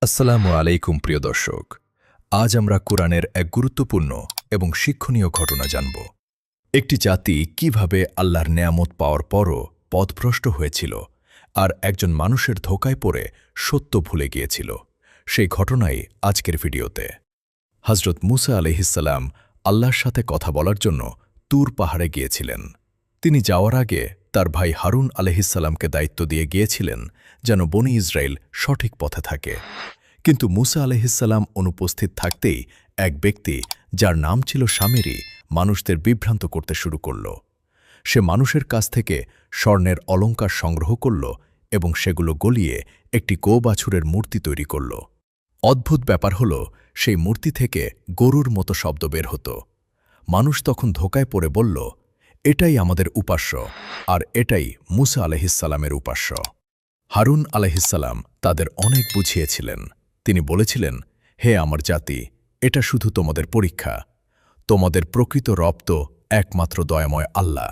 আসসালামু আলাইকুম প্রিয় দর্শক। আজ আমরা কোরআনের এক গুরুত্বপূর্ণ এবং শিক্ষণীয় ঘটনা জানব। একটি জাতি কিভাবে আল্লাহর নেয়ামত পাওয়ার পরও পথভ্রষ্ট হয়েছিল আর একজন মানুষের ধোঁকায় পড়ে সত্য ভুলে গিয়েছিল, সেই ঘটনাই আজকের ভিডিওতে। হযরত মুসা আলাইহিসসালাম আল্লাহর সাথে কথা বলার জন্য তুর পাহাড়ে গিয়েছিলেন। তিনি যাওয়ার আগে তার ভাই হারুন আলাইহিসসালামকে দায়িত্ব দিয়ে গিয়েছিলেন যেন বনি ইসরায়েল সঠিক পথে থাকে। কিন্তু মুসা আলাইহিসসালাম অনুপস্থিত থাকতেই এক ব্যক্তি, যার নাম ছিল সামেরী, মানুষদের বিভ্রান্ত করতে শুরু করল। সে মানুষের কাছ থেকে স্বর্ণের অলংকার সংগ্রহ করল এবং সেগুলো গলিয়ে একটি গোবাছুরের মূর্তি তৈরি করল। অদ্ভুত ব্যাপার হল, সেই মূর্তি থেকে গরুর মতো শব্দ বের হতো। মানুষ তখন ধোঁকায় পড়ে বলল, এটাই আমাদের উপাস্য, আর এটাই মুসা আলাইহিসসালামের উপাস্য। হারুন আলাইহিসসালাম তাদের অনেক বুঝিয়েছিলেন। তিনি বলেছিলেন, হে আমার জাতি, এটা শুধু তোমাদের পরীক্ষা। তোমাদের প্রকৃত রব তো একমাত্র দয়াময় আল্লাহ।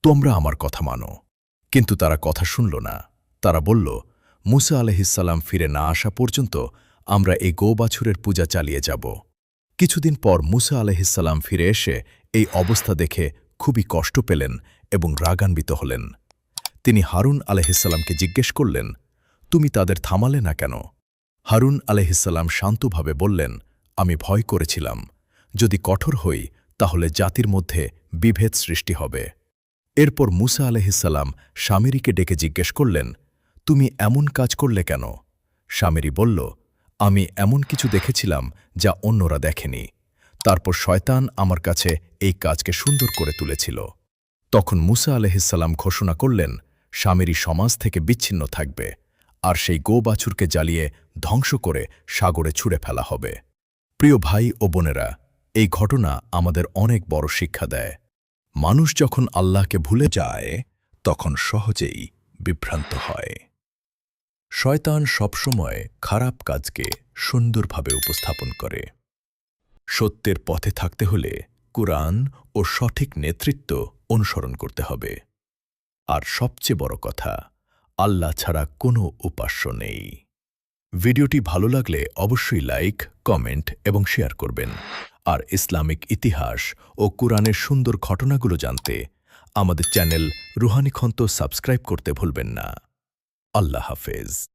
তোমরা আমার কথা মানো। কিন্তু তারা কথা শুনল না। তারা বলল, মুসা আলাইহিসসালাম ফিরে না আসা পর্যন্ত আমরা এই গোবাছুরের পূজা চালিয়ে যাব। কিছুদিন পর মুসা আলাইহিসসালাম ফিরে এসে এই অবস্থা দেখে খুবই কষ্ট পেলেন এবং রাগান্বিত হলেন। তিনি হারুন আলাইহিসসালামকে জিজ্ঞেস করলেন, তুমি তাদের থামালে না কেন? হারুন আলাইহিসসালাম শান্তভাবে বললেন, আমি ভয় করেছিলাম, যদি কঠোর হই তাহলে জাতির মধ্যে বিভেদ সৃষ্টি হবে। এরপর মুসা আলাইহিসসালাম সামেরীকে ডেকে জিজ্ঞেস করলেন, তুমি এমন কাজ করলে কেন? সামেরী বলল, আমি এমন কিছু দেখেছিলাম যা অন্যরা দেখেনি। তারপর শয়তান আমার কাছে এই কাজকে সুন্দর করে তুলেছিল। তখন মুসা আলাইহিসসালাম ঘোষণা করলেন, সামেরী সমাজ থেকে বিচ্ছিন্ন থাকবে, আর সেই গোবাছুরকে জ্বালিয়ে ধ্বংস করে সাগরে ছুঁড়ে ফেলা হবে। প্রিয় ভাই ও বোনেরা, এই ঘটনা আমাদের অনেক বড় শিক্ষা দেয়। মানুষ যখন আল্লাহকে ভুলে যায় তখন সহজেই বিভ্রান্ত হয়। শয়তান সবসময় খারাপ কাজকে সুন্দরভাবে উপস্থাপন করে। সত্যের পথে থাকতে হলে কুরআন ও সঠিক নেতৃত্ব অনুসরণ করতে হবে। আর সবচেয়ে বড় কথা, আল্লাহ ছাড়া কোনো উপাস্য নেই। ভিডিওটি ভালো লাগলে অবশ্যই লাইক, কমেন্ট এবং শেয়ার করবেন। আর ইসলামিক ইতিহাস ও কুরআনের সুন্দর ঘটনাগুলো জানতে আমাদের চ্যানেল রুহানি খন্ত সাবস্ক্রাইব করতে ভুলবেন না। আল্লাহ হাফেজ।